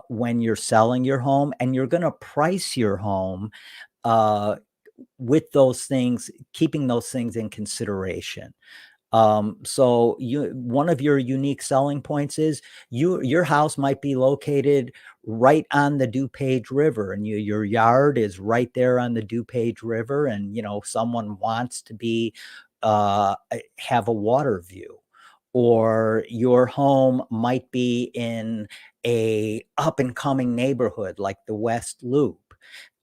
when you're selling your home, and you're going to price your home uh, with those things, keeping those things in consideration. So one of your unique selling points is your house might be located right on the DuPage River, and your yard is right there on the DuPage River, and someone wants to have a water view. Or your home might be in a up and coming neighborhood like the West Loop.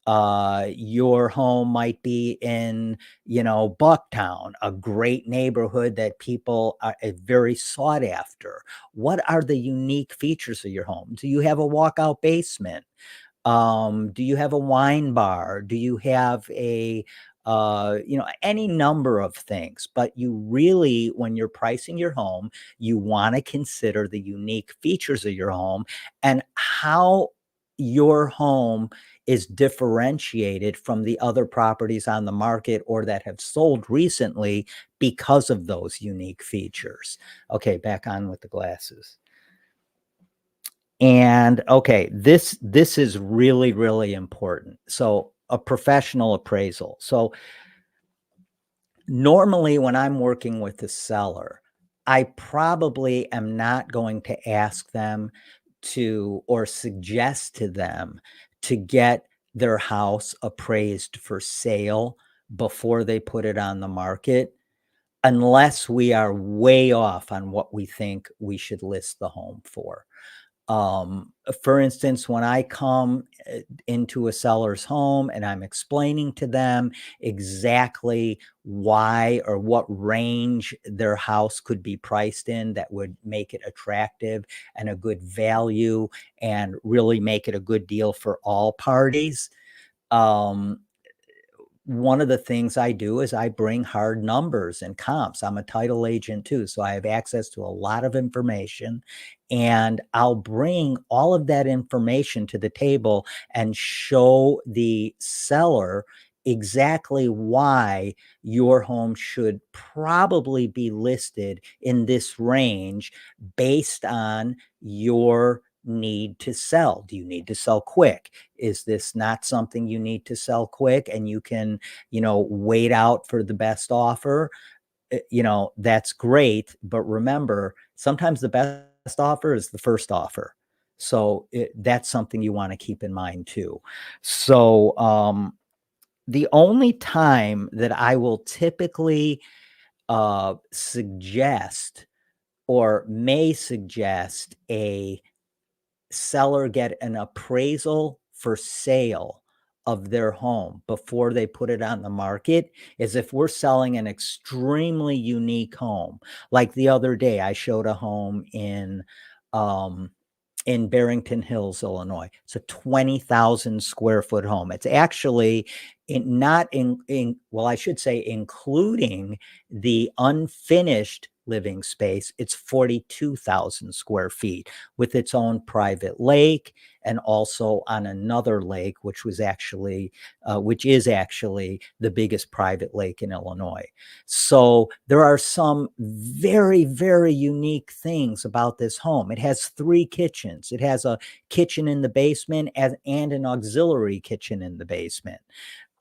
Your home might be in, Bucktown, a great neighborhood that people are very sought after. What are the unique features of your home? Do you have a walkout basement? Do you have a wine bar? Do you have any number of things? But you really, when you're pricing your home, you want to consider the unique features of your home and how your home is differentiated from the other properties on the market or that have sold recently because of those unique features. Okay, back on with the glasses. And okay, this is really, really important. So a professional appraisal. So normally when I'm working with the seller, I probably am not going to ask them or suggest to them to get their house appraised for sale before they put it on the market, unless we are way off on what we think we should list the home for. For instance, when I come into a seller's home and I'm explaining to them exactly why or what range their house could be priced in that would make it attractive and a good value and really make it a good deal for all parties, one of the things I do is I bring hard numbers and comps. I'm a title agent too, so I have access to a lot of information, and I'll bring all of that information to the table and show the seller exactly why your home should probably be listed in this range based on your need to sell. Do you need to sell quick? Is this not something you need to sell quick and you can, wait out for the best offer? That's great. But remember, sometimes the best offer is the first offer. So that's something you want to keep in mind too. So the only time that I will typically suggest or may suggest a seller get an appraisal for sale of their home before they put it on the market is if we're selling an extremely unique home. Like the other day, I showed a home in Barrington Hills, Illinois. It's a 20,000 square foot home. It's actually not in, well, I should say, including the unfinished living space, it's 42,000 square feet with its own private lake and also on another lake, which is actually the biggest private lake in Illinois. So there are some very, very unique things about this home. It has 3 kitchens. It has a kitchen in the basement and an auxiliary kitchen in the basement.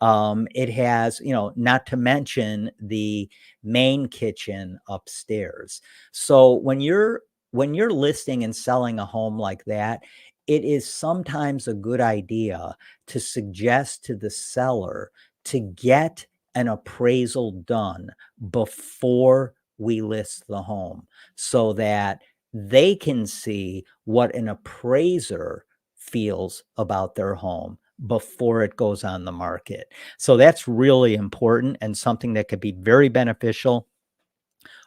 It has, not to mention the main kitchen upstairs. So when you're listing and selling a home like that, it is sometimes a good idea to suggest to the seller to get an appraisal done before we list the home so that they can see what an appraiser feels about their home before it goes on the market. So that's really important and something that could be very beneficial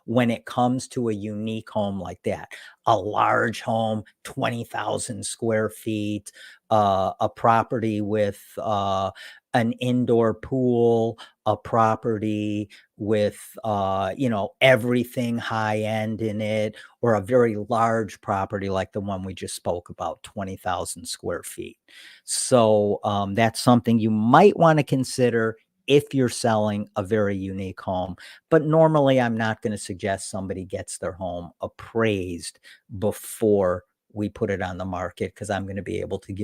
when it comes to a unique home like that. A large home, 20,000 square feet, a property with an indoor pool, a property with, everything high end in it, or a very large property like the one we just spoke about, 20,000 square feet. So that's something you might want to consider if you're selling a very unique home. But normally I'm not going to suggest somebody gets their home appraised before we put it on the market, because I'm going to be able to give